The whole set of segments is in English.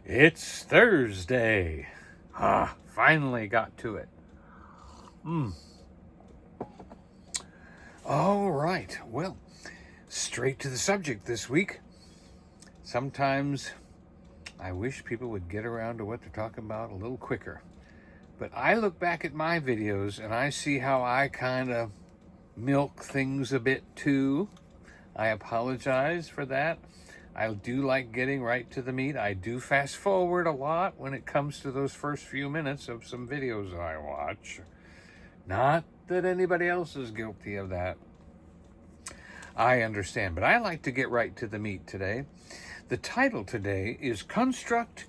It's Thursday. Finally got to it. All right. Well, straight to the subject this week. Sometimes I wish people would get around to what they're talking about a little quicker. But I look back at my videos and I see how I kind of milk things a bit too. I apologize for that. I do like getting right to the meat. I do fast forward a lot when it comes to those first few minutes of some videos I watch. Not that anybody else is guilty of that. I understand, but I like to get right to the meat today. The title today is Construct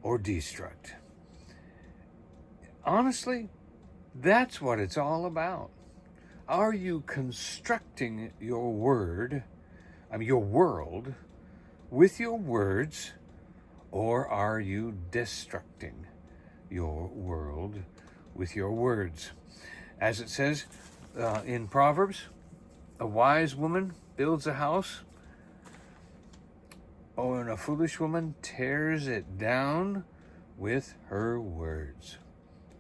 or Destruct. Honestly, that's what it's all about. Are you constructing your world with your words, or are you destructing your world with your words? As it says in Proverbs, a wise woman builds a house, and a foolish woman tears it down with her words.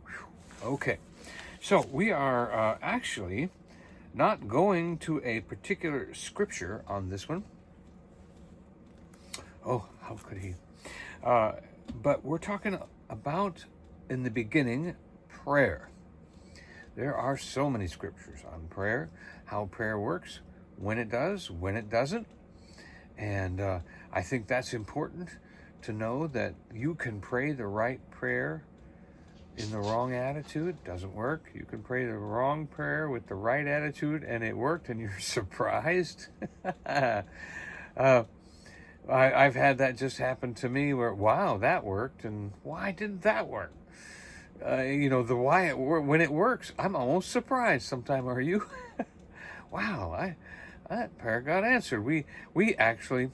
Whew. Okay, so we are actually not going to a particular scripture on this one. Oh, how could he? But we're talking about, in the beginning, prayer. There are so many scriptures on prayer, how prayer works, when it does, when it doesn't. And I think that's important to know, that you can pray the right prayer in the wrong attitude. It doesn't work. You can pray the wrong prayer with the right attitude and it worked, and you're surprised. I've had that just happen to me where, wow, that worked, and why didn't that work? The why it when it works, I'm almost surprised sometimes. Are you? Wow, that prayer got answered. We actually,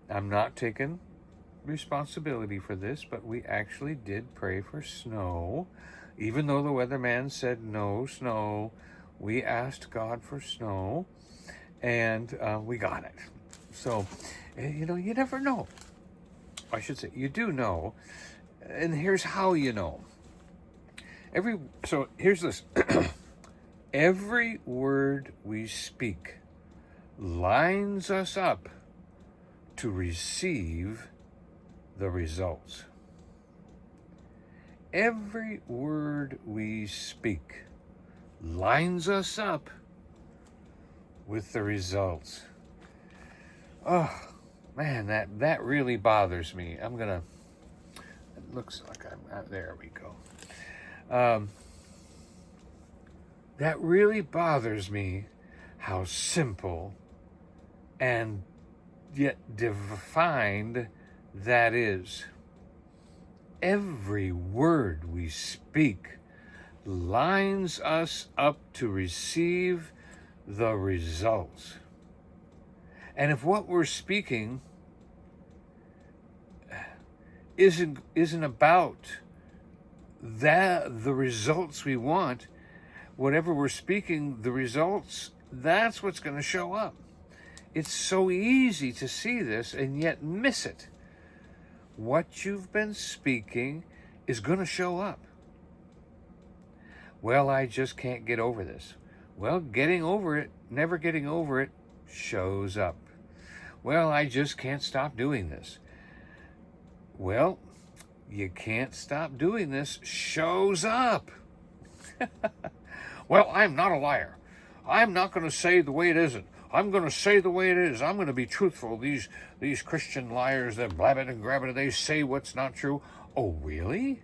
I'm not taking responsibility for this, but we actually did pray for snow, even though the weatherman said no snow. We asked God for snow, and we got it. So, you never know. I should say, you do know, and here's how you know. So here's this. Every word we speak lines us up to receive the results. Every word we speak lines us up with the results. Oh, man, that really bothers me. It looks like there we go. That really bothers me, how simple and yet defined that is. Every word we speak lines us up to receive the results. And if what we're speaking isn't about the results we want, whatever we're speaking, the results, that's what's going to show up. It's so easy to see this and yet miss it. What you've been speaking is going to show up. Well, I just can't get over this. Well, never getting over it shows up. Well, I just can't stop doing this. Well, you can't stop doing this shows up. Well, I'm not a liar. I'm not going to say the way it isn't. I'm going to say the way it is. I'm going to be truthful. These Christian liars that blab it and grab it, they say what's not true. Oh, really?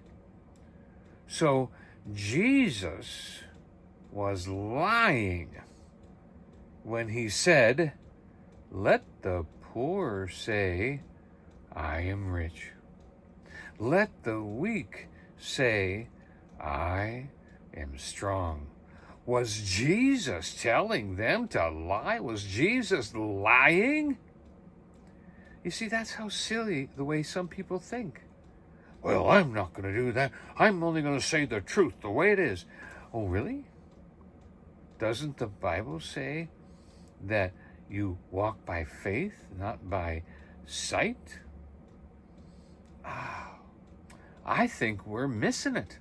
So Jesus was lying when he said, "Let the poor say, I am rich. Let the weak say, I am strong." Was Jesus telling them to lie? Was Jesus lying? You see, that's how silly the way some people think. Well, I'm not going to do that. I'm only going to say the truth the way it is. Oh, really? Doesn't the Bible say that you walk by faith, not by sight? I think we're missing it.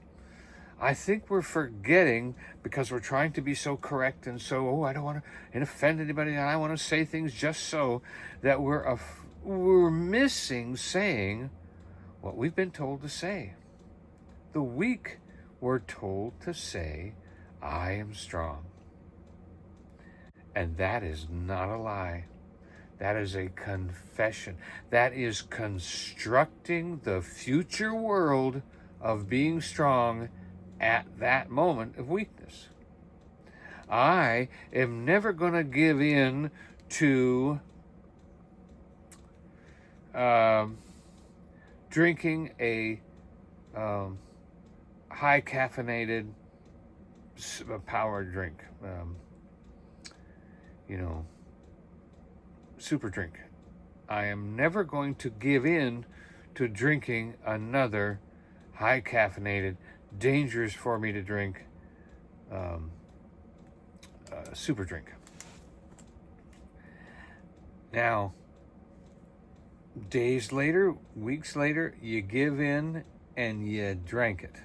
I think we're forgetting, because we're trying to be so correct and so, I don't want to offend anybody, and I want to say things just so, that we're missing saying what we've been told to say. The weak were told to say, I am strong. And that is not a lie. That is a confession. That is constructing the future world of being strong at that moment of weakness. I am never going to give in to drinking a high caffeinated power drink, super drink. I am never going to give in to drinking another high caffeinated, dangerous for me to drink super drink. Now, days later, weeks later, you give in and you drank it.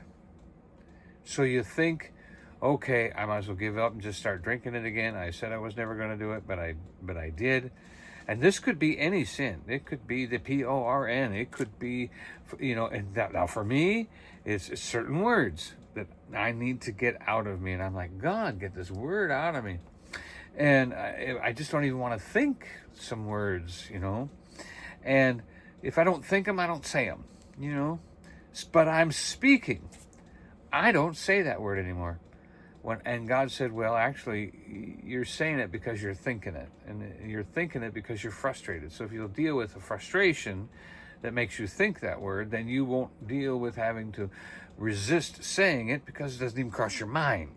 So you think, okay, I might as well give up and just start drinking it again. I said I was never going to do it, but I did. And this could be any sin. It could be the PORN. It could be, and now for me, it's certain words that I need to get out of me. And I'm like, God, get this word out of me. And I just don't even want to think some words, And if I don't think them, I don't say them, But I'm speaking. I don't say that word anymore. And God said, well, actually, you're saying it because you're thinking it. And you're thinking it because you're frustrated. So if you'll deal with the frustration that makes you think that word, then you won't deal with having to resist saying it, because it doesn't even cross your mind.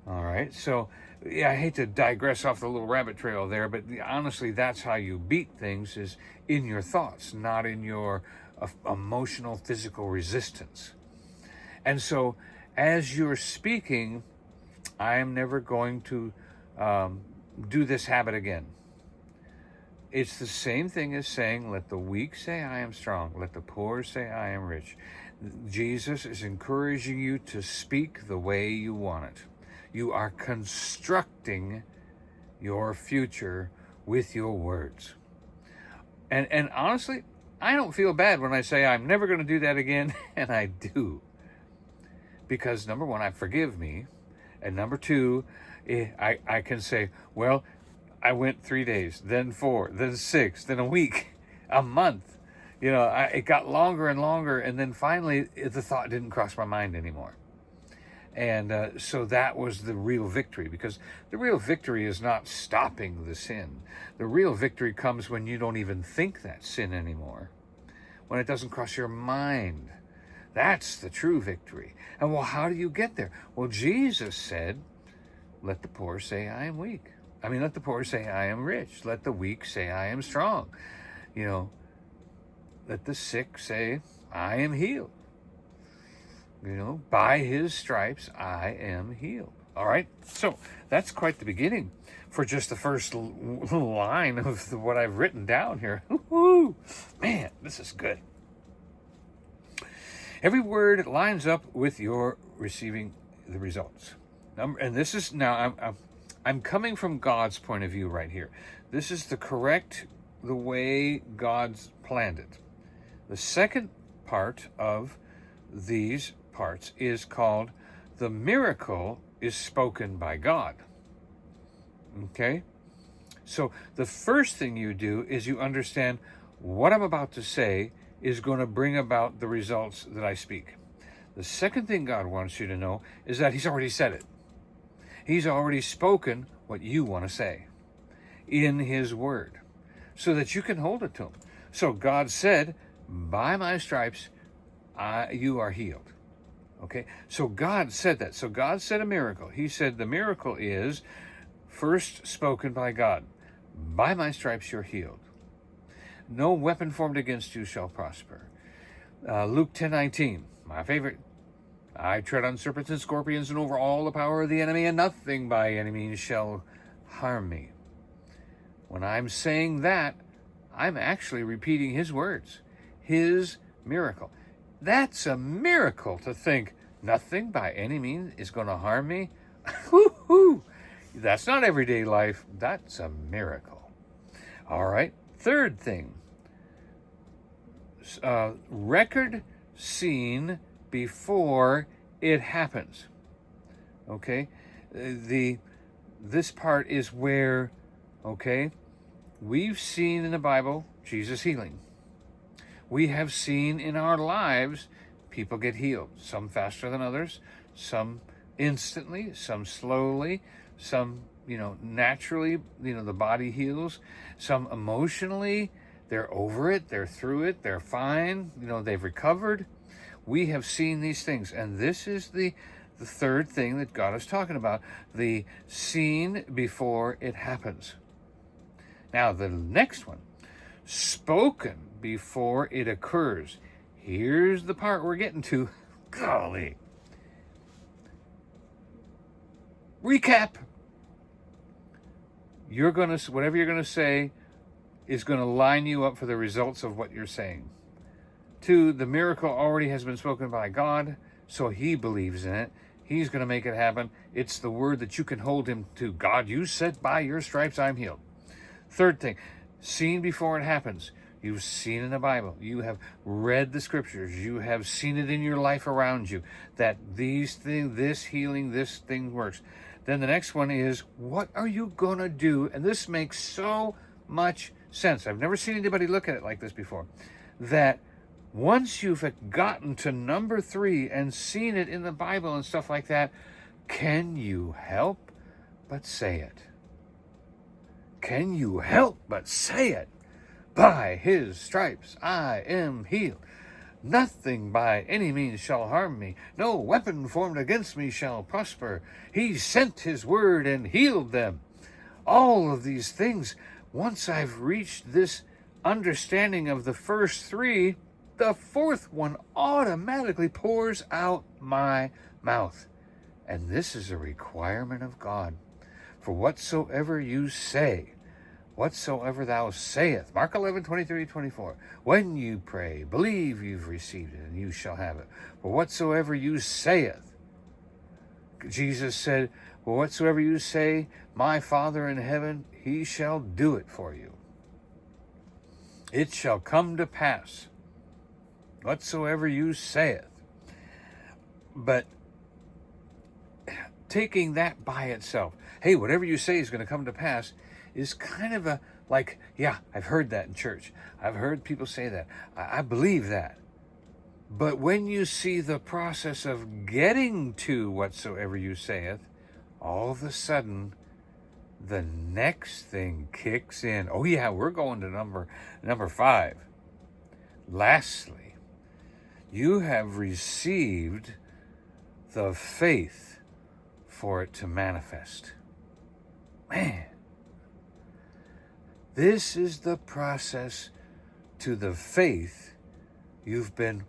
All right? So, yeah, I hate to digress off the little rabbit trail there, but honestly, that's how you beat things, is in your thoughts, not in your emotional, physical resistance. And so, as you're speaking, I am never going to do this habit again. It's the same thing as saying, let the weak say I am strong, let the poor say I am rich. Jesus is encouraging you to speak the way you want it. You are constructing your future with your words. And honestly, I don't feel bad when I say I'm never going to do that again, and I do. Because number one, I forgive me. And number two, I can say, well, I went 3 days, then 4, then 6, then a week, a month. It got longer and longer. And then finally, the thought didn't cross my mind anymore. And so that was the real victory, because the real victory is not stopping the sin. The real victory comes when you don't even think that sin anymore, when it doesn't cross your mind. That's the true victory. And well, how do you get there? Well, Jesus said, let the poor say I am weak. Let the poor say I am rich. Let the weak say I am strong. Let the sick say I am healed. By his stripes I am healed. All right. So that's quite the beginning for just the first line of what I've written down here. Woo-hoo. Man, this is good. Every word lines up with your receiving the results. And this is now, I'm coming from God's point of view right here. This is the way God's planned it. The second part of these parts is called the miracle is spoken by God. Okay? So the first thing you do is you understand what I'm about to say is going to bring about the results that I speak. The second thing God wants you to know is that he's already said it. He's already spoken what you want to say in his word, so that you can hold it to him. So God said, by my stripes, you are healed. Okay? So God said that. So God said a miracle. He said the miracle is first spoken by God. By my stripes, you're healed. No weapon formed against you shall prosper. Luke 10:19, my favorite. I tread on serpents and scorpions and over all the power of the enemy, and nothing by any means shall harm me. When I'm saying that, I'm actually repeating his words, his miracle. That's a miracle to think nothing by any means is going to harm me. Woo-hoo. That's not everyday life. That's a miracle. All right. Third thing, record seen before it happens. Okay. This part is where, okay, we've seen in the Bible Jesus healing. We have seen in our lives people get healed, some faster than others, some instantly, some slowly, some, naturally, the body heals, some emotionally, they're over it, they're through it, they're fine, they've recovered. We have seen these things, and this is the third thing that God is talking about, the seen before it happens. Now, the next one, spoken before it occurs. Here's the part we're getting to. Golly. Recap. Whatever you're going to say is going to line you up for the results of what you're saying. 2, the miracle already has been spoken by God, so he believes in it. He's going to make it happen. It's the word that you can hold him to. God, you said by your stripes I'm healed. Third thing, seen before it happens. You've seen in the Bible. You have read the scriptures. You have seen it in your life around you that these things, this healing, this thing works. Then the next one is, what are you going to do? And this makes so much sense. I've never seen anybody look at it like this before. That once you've gotten to number 3 and seen it in the Bible and stuff like that, can you help but say it? Can you help but say it? By his stripes I am healed. Nothing by any means shall harm me. No weapon formed against me shall prosper. He sent his word and healed them. All of these things, once I've reached this understanding of the first 3, the fourth one automatically pours out my mouth. And this is a requirement of God. For whatsoever you say, whatsoever thou sayest, Mark 11:23-24, when you pray, believe you've received it, and you shall have it. For whatsoever you sayest, Jesus said, for whatsoever you say, my Father in heaven, he shall do it for you. It shall come to pass, whatsoever you sayest. But taking that by itself, hey, whatever you say is going to come to pass, is kind of yeah, I've heard that in church. I've heard people say that. I believe that. But when you see the process of getting to whatsoever you saith, all of a sudden, the next thing kicks in. Oh yeah, we're going to number 5. Lastly, you have received the faith for it to manifest. Man, this is the process to the faith you've been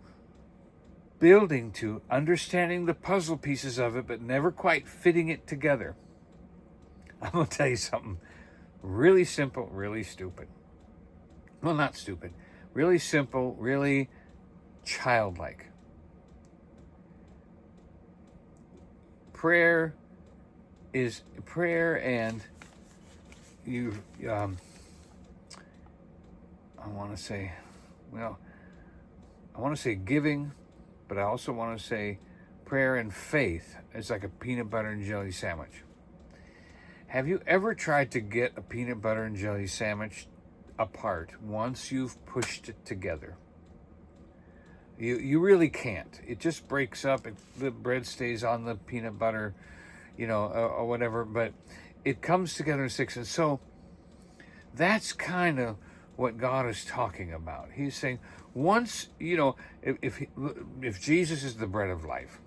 building to, understanding the puzzle pieces of it, but never quite fitting it together. I'm going to tell you something really simple, really stupid. Well, not stupid. Really simple, really childlike. Prayer and you, I want to say giving, but I also want to say prayer and faith is like a peanut butter and jelly sandwich. Have you ever tried to get a peanut butter and jelly sandwich apart once you've pushed it together? You really can't. It just breaks up. The bread stays on the peanut butter, or whatever, but it comes together and sticks. And so that's kind of what God is talking about. He's saying, once, if Jesus is the bread of life,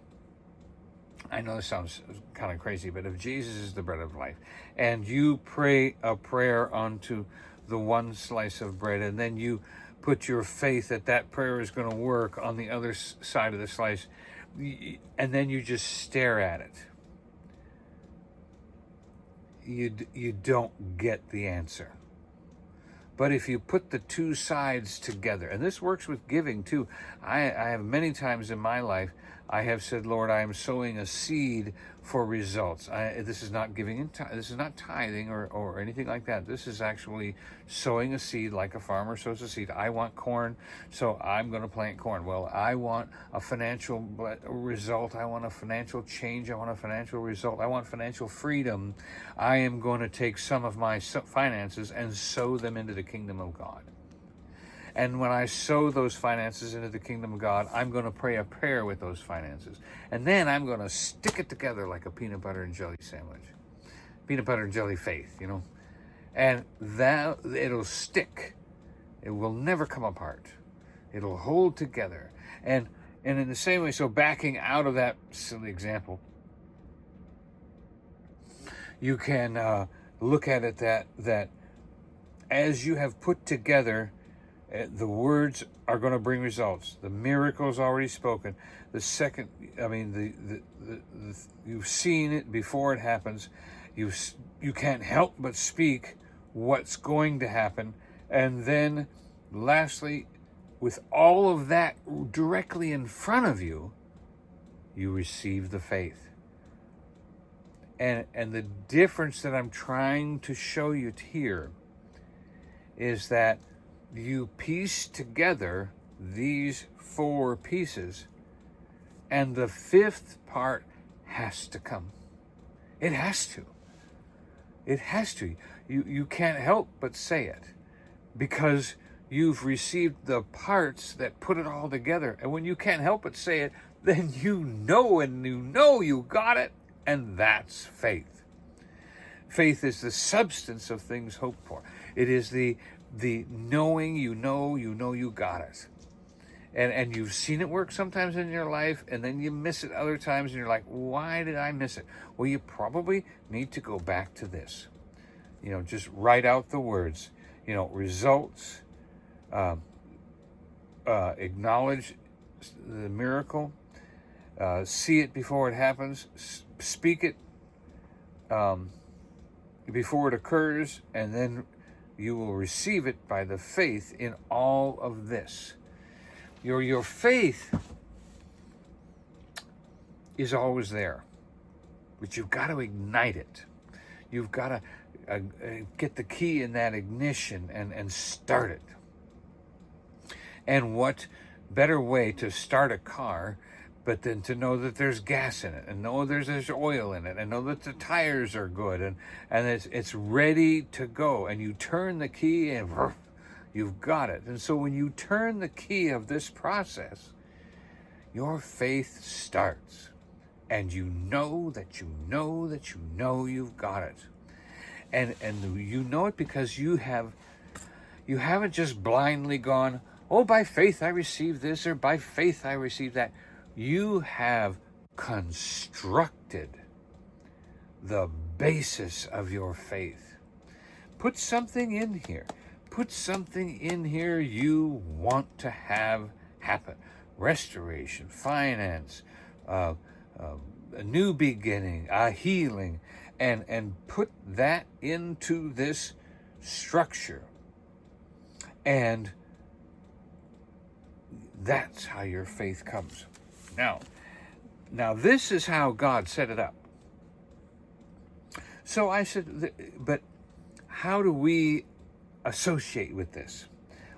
I know this sounds kind of crazy, but if Jesus is the bread of life, and you pray a prayer onto the one slice of bread, and then you put your faith that prayer is going to work on the other side of the slice, and then you just stare at it, you don't get the answer. But if you put the two sides together, and this works with giving too. I have many times in my life, I have said, Lord, I am sowing a seed for results. This is not giving in this is not tithing or anything like that. This is actually sowing a seed like a farmer sows a seed. I want corn, so I'm going to plant corn. Well, I want a financial result. I want a financial change. I want a financial result. I want financial freedom. I am going to take some of my finances and sow them into the kingdom of God. And when I sow those finances into the kingdom of God, I'm going to pray a prayer with those finances. And then I'm going to stick it together like a peanut butter and jelly sandwich. Peanut butter and jelly faith, And that it'll stick. It will never come apart. It'll hold together. And in the same way, so backing out of that silly example, you can look at it that as you have put together, the words are going to bring results. The miracle's already spoken. The second, you've seen it before it happens. You can't help but speak what's going to happen. And then, lastly, with all of that directly in front of you, you receive the faith. And the difference that I'm trying to show you here is that you piece together these four pieces, and the fifth part has to come. It has to. It has to. You can't help but say it, because you've received the parts that put it all together. And when you can't help but say it, then you know you got it, and that's faith. Faith is the substance of things hoped for. It is the knowing you got it. And you've seen it work sometimes in your life, and then you miss it other times, and you're like, why did I miss it? Well, you probably need to go back to this. Just write out the words. Results, acknowledge the miracle, see it before it happens, speak it before it occurs, and then you will receive it by the faith in all of this. Your faith is always there, but you've got to ignite it. You've got to get the key in that ignition and start it. And what better way to start a car but then to know that there's gas in it, and know there's oil in it, and know that the tires are good, and it's ready to go. And you turn the key, and you've got it. And so when you turn the key of this process, your faith starts, and you know that you've got it. And you know it because you haven't just blindly gone, oh, by faith I receive this, or by faith I receive that. You have constructed the basis of your faith. Put something in here. Put something in here you want to have happen. Restoration, finance, a new beginning, a healing, and put that into this structure. And that's how your faith comes. Now this is how God set it up. So I said, but how do we associate with this?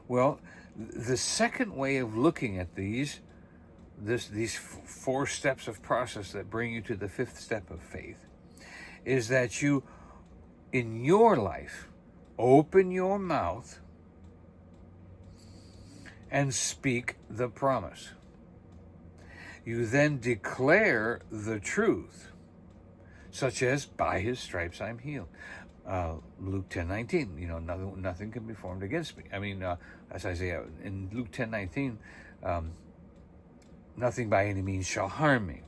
Well, the second way of looking at these four steps of process that bring you to the fifth step of faith is that you, in your life, open your mouth and speak the promise. You then declare the truth, such as, by his stripes I'm healed. Luke 10:19, nothing can be formed against me. As Isaiah, in Luke 10:19, nothing by any means shall harm me.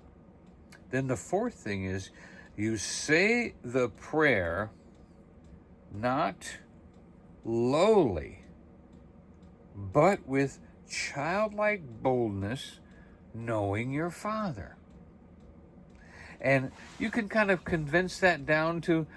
Then the fourth thing is, you say the prayer not lowly, but with childlike boldness, knowing your Father. And you can kind of condense that down to,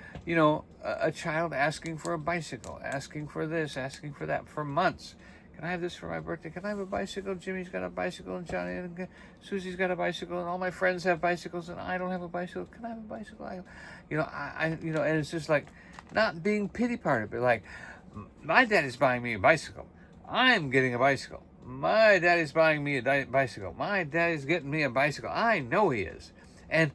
a child asking for a bicycle, asking for this, asking for that for months. Can I have this for my birthday? Can I have a bicycle? Jimmy's got a bicycle, and Johnny and Susie's got a bicycle, and all my friends have bicycles, and I don't have a bicycle. Can I have a bicycle? And it's just like not being pity parted, but like, my daddy's buying me a bicycle. I'm getting a bicycle. My daddy's buying me a bicycle. My daddy's getting me a bicycle. I know he is, and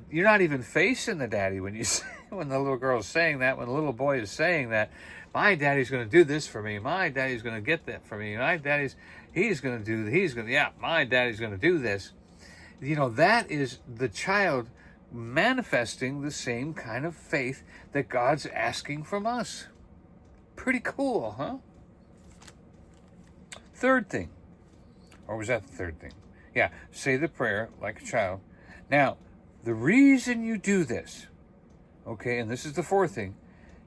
you're not even facing the daddy when you when the little girl is saying that, when the little boy is saying that. My daddy's going to do this for me. My daddy's going to get that for me. My daddy's going to my daddy's going to do this. That is the child manifesting the same kind of faith that God's asking from us. Pretty cool, huh? Third thing. Or was that the third thing? Yeah, say the prayer like a child. Now, the reason you do this, okay, and this is the fourth thing,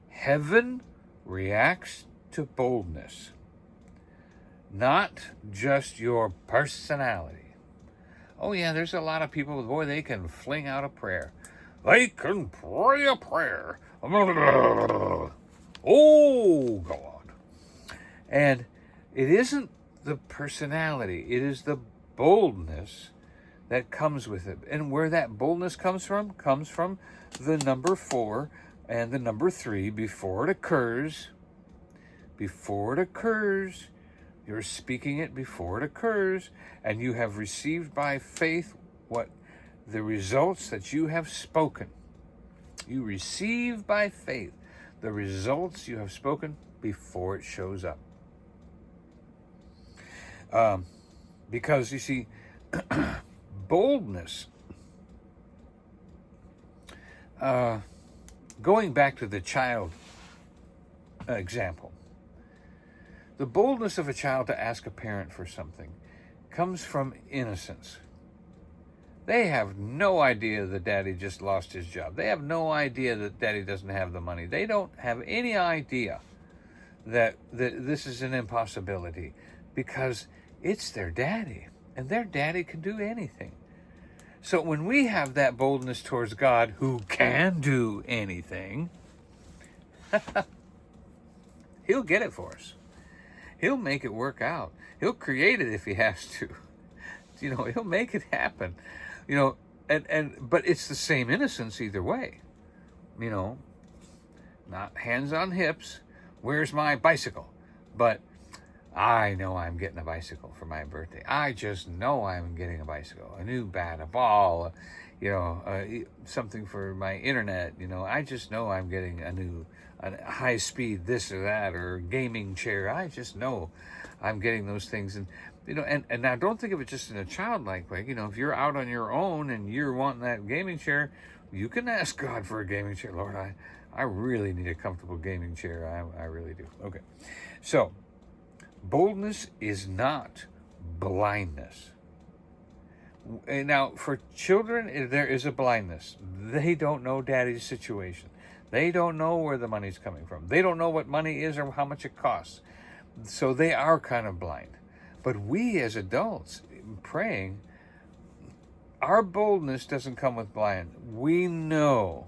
heaven reacts to boldness, not just your personality. Oh yeah, there's a lot of people, boy, they can fling out a prayer. They can pray a prayer. Oh God. And it isn't the personality, it is the boldness that comes with it. And where that boldness comes from the number 4 and the number 3 before it occurs. Before it occurs, you're speaking it before it occurs, and you have received by faith what the results that you have spoken. You receive by faith the results you have spoken before it shows up. Because you see, boldness, going back to the child example, the boldness of a child to ask a parent for something comes from innocence. They have no idea that daddy just lost his job. They have no idea that daddy doesn't have the money. They don't have any idea that this is an impossibility, because it's their daddy, and their daddy can do anything. So when we have that boldness towards God, who can do anything, he'll get it for us. He'll make it work out. He'll create it if he has to. He'll make it happen. But it's the same innocence either way. Not hands on hips. Where's my bicycle? But I know I'm getting a bicycle for my birthday. I just know I'm getting a bicycle, a new bat, a ball, something for my internet. I just know I'm getting a high speed this or that, or gaming chair. I just know I'm getting those things. And and now don't think of it just in a childlike way. If you're out on your own and you're wanting that gaming chair, you can ask God for a gaming chair. Lord, I really need a comfortable gaming chair. I really do. Okay. So boldness is not blindness. Now, for children, there is a blindness. They don't know daddy's situation. They don't know where the money's coming from. They don't know what money is or how much it costs. So they are kind of blind. But we as adults praying, our boldness doesn't come with blind. We know,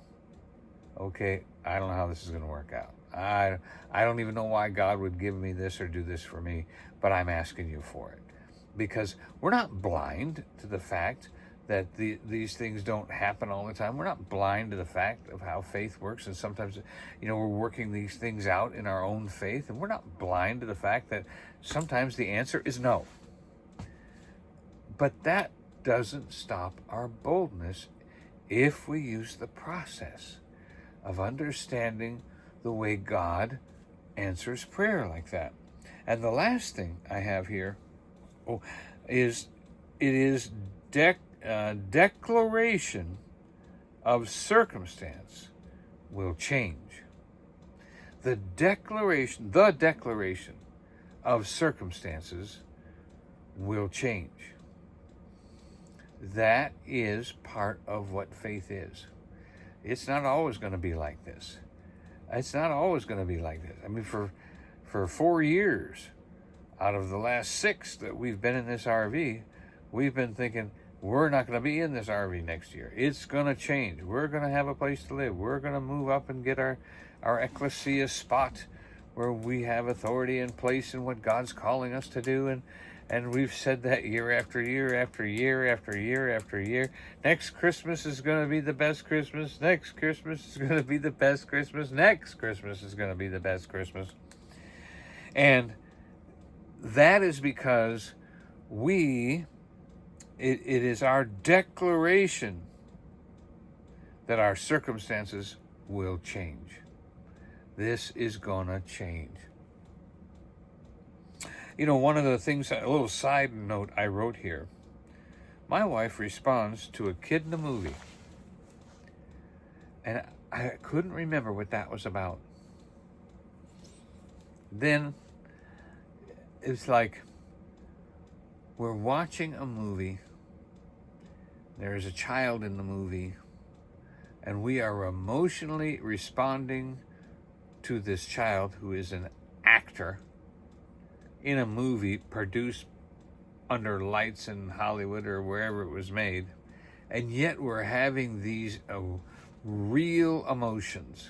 okay, I don't know how this is going to work out. I don't even know why God would give me this or do this for me, but I'm asking you for it. Because we're not blind to the fact that these things don't happen all the time. We're not blind to the fact of how faith works, and sometimes, we're working these things out in our own faith, and we're not blind to the fact that sometimes the answer is no. But that doesn't stop our boldness if we use the process of understanding the way God answers prayer like that. And the last thing I have here is declaration of circumstance will change. The declaration of circumstances will change. That is part of what faith is. It's not always going to be like this. It's not always going to be like this. I mean, for 4 years out of the last 6 that we've been in this RV, we've been thinking, we're not going to be in this RV next year. It's going to change. We're going to have a place to live. We're going to move up and get our ecclesia spot where we have authority and place in what God's calling us to do. And we've said that year after year after year after year after year. Next Christmas is going to be the best Christmas. Next Christmas is going to be the best Christmas. Next Christmas is going to be the best Christmas. And that is because it is our declaration that our circumstances will change. This is gonna change. You know, one of the things, a little side note I wrote here, my wife responds to a kid in a movie. And I couldn't remember what that was about. Then it's like we're watching a movie. There is a child in the movie, and we are emotionally responding to this child who is an actor in a movie produced under lights in Hollywood or wherever it was made, and yet we're having these real emotions.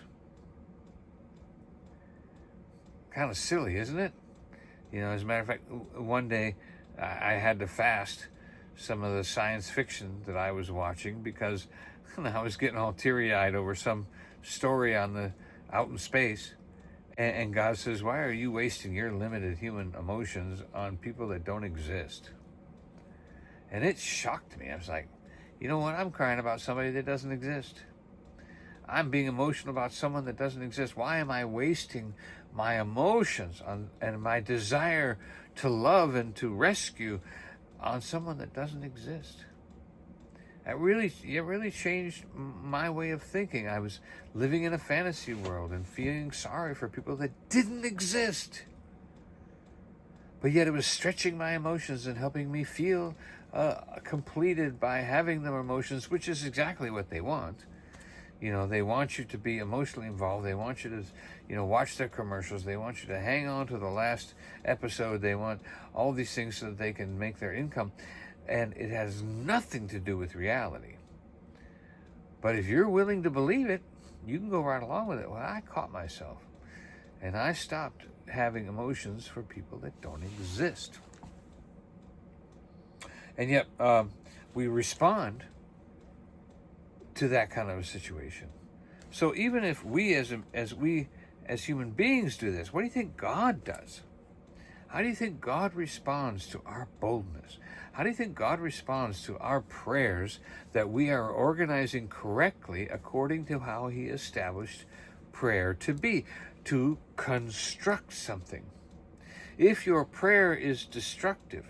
Kind of silly, isn't it? You know, as a matter of fact, one day I had to fast some of the science fiction that I was watching because I was getting all teary-eyed over some story out in space. And God says, why are you wasting your limited human emotions on people that don't exist? And it shocked me. I was like, you know what? I'm crying about somebody that doesn't exist. I'm being emotional about someone that doesn't exist. Why am I wasting my emotions and my desire to love and to rescue on someone that doesn't exist? It really changed my way of thinking. I was living in a fantasy world and feeling sorry for people that didn't exist. But yet it was stretching my emotions and helping me feel completed by having them emotions, which is exactly what they want. You know, they want you to be emotionally involved. They want you to, watch their commercials. They want you to hang on to the last episode. They want all these things so that they can make their income. And it has nothing to do with reality. But if you're willing to believe it, you can go right along with it. Well, I caught myself. And I stopped having emotions for people that don't exist. And yet, we respond to that kind of a situation. So even if we as human beings do this, what do you think God does? How do you think God responds to our boldness? How do you think God responds to our prayers that we are organizing correctly according to how He established prayer to be, to construct something? If your prayer is destructive,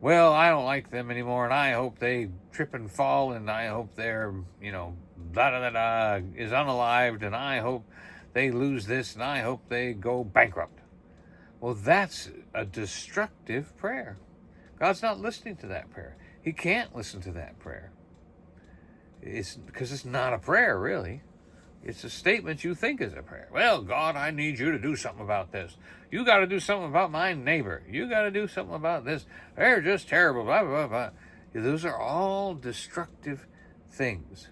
well, I don't like them anymore, and I hope they trip and fall, and I hope they're, da-da-da-da is unalived, and I hope they lose this, and I hope they go bankrupt. Well, that's a destructive prayer. God's not listening to that prayer. He can't listen to that prayer. It's because it's not a prayer, really. It's a statement you think is a prayer. Well, God, I need you to do something about this. You got to do something about my neighbor. You got to do something about this. They're just terrible, blah, blah, blah. Those are all destructive things.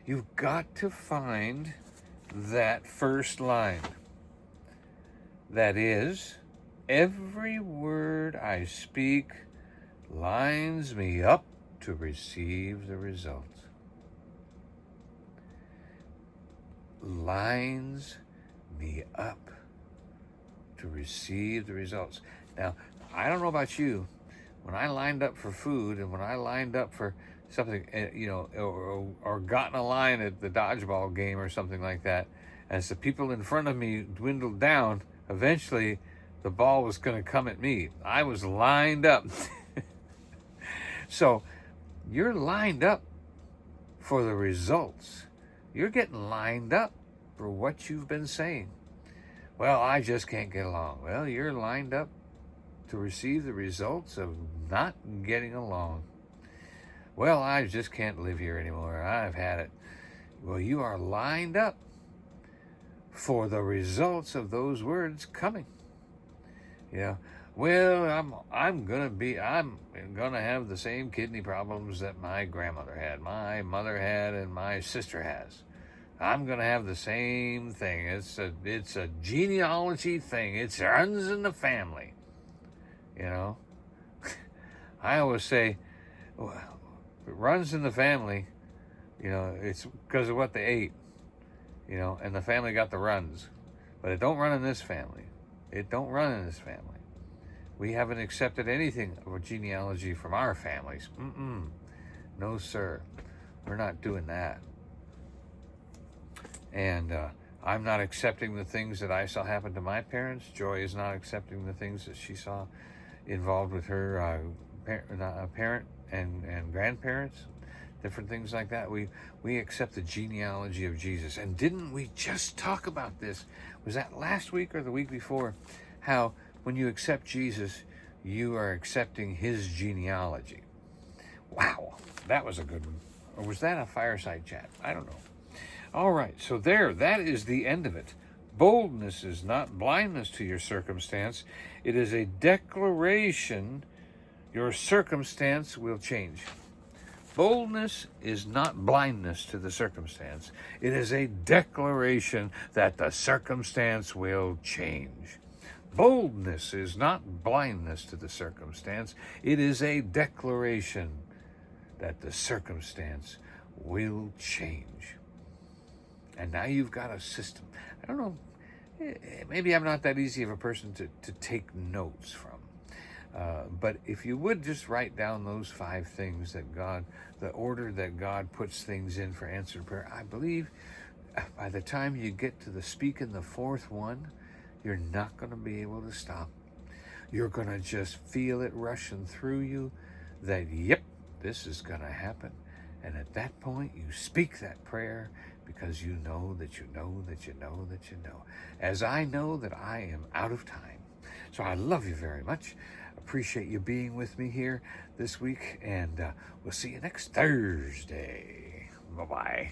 You've got to find that first line. That is, every word I speak lines me up to receive the results. Lines me up to receive the results. Now, I don't know about you. When I lined up for food and when I lined up for something, or got in a line at the dodgeball game or something like that, as the people in front of me dwindled down, eventually the ball was going to come at me. I was lined up. So you're lined up for the results. You're getting lined up for what you've been saying. Well, I just can't get along. Well, you're lined up to receive the results of not getting along. Well, I just can't live here anymore. I've had it. Well, you are lined up for the results of those words coming. Well, I'm gonna have the same kidney problems that my grandmother had, my mother had, and my sister has. I'm gonna have the same thing. It's a genealogy thing. It runs in the family. You know, I always say, well, if it runs in the family, it's because of what they ate. And the family got the runs, but it don't run in this family. It don't run in this family. We haven't accepted anything of a genealogy from our families. No, sir. We're not doing that. And I'm not accepting the things that I saw happen to my parents. Joy is not accepting the things that she saw involved with her parent and grandparents. Different things like that. We accept the genealogy of Jesus. And didn't we just talk about this? Was that last week or the week before? How when you accept Jesus, you are accepting his genealogy. Wow, that was a good one. Or was that a fireside chat? I don't know. All right, so that is the end of it. Boldness is not blindness to your circumstance. It is a declaration your circumstance will change. Boldness is not blindness to the circumstance. It is a declaration that the circumstance will change. Boldness is not blindness to the circumstance. It is a declaration that the circumstance will change. And now you've got a system. I don't know, maybe I'm not that easy of a person to take notes from. But if you would just write down those 5 things that the order that God puts things in for answered prayer, I believe by the time you get to the speaking the 4th one, you're not going to be able to stop. You're going to just feel it rushing through you that, yep, this is going to happen. And at that point, you speak that prayer because you know that you know that you know that you know. As I know that I am out of time. So I love you very much. Appreciate you being with me here this week. And we'll see you next Thursday. Bye-bye.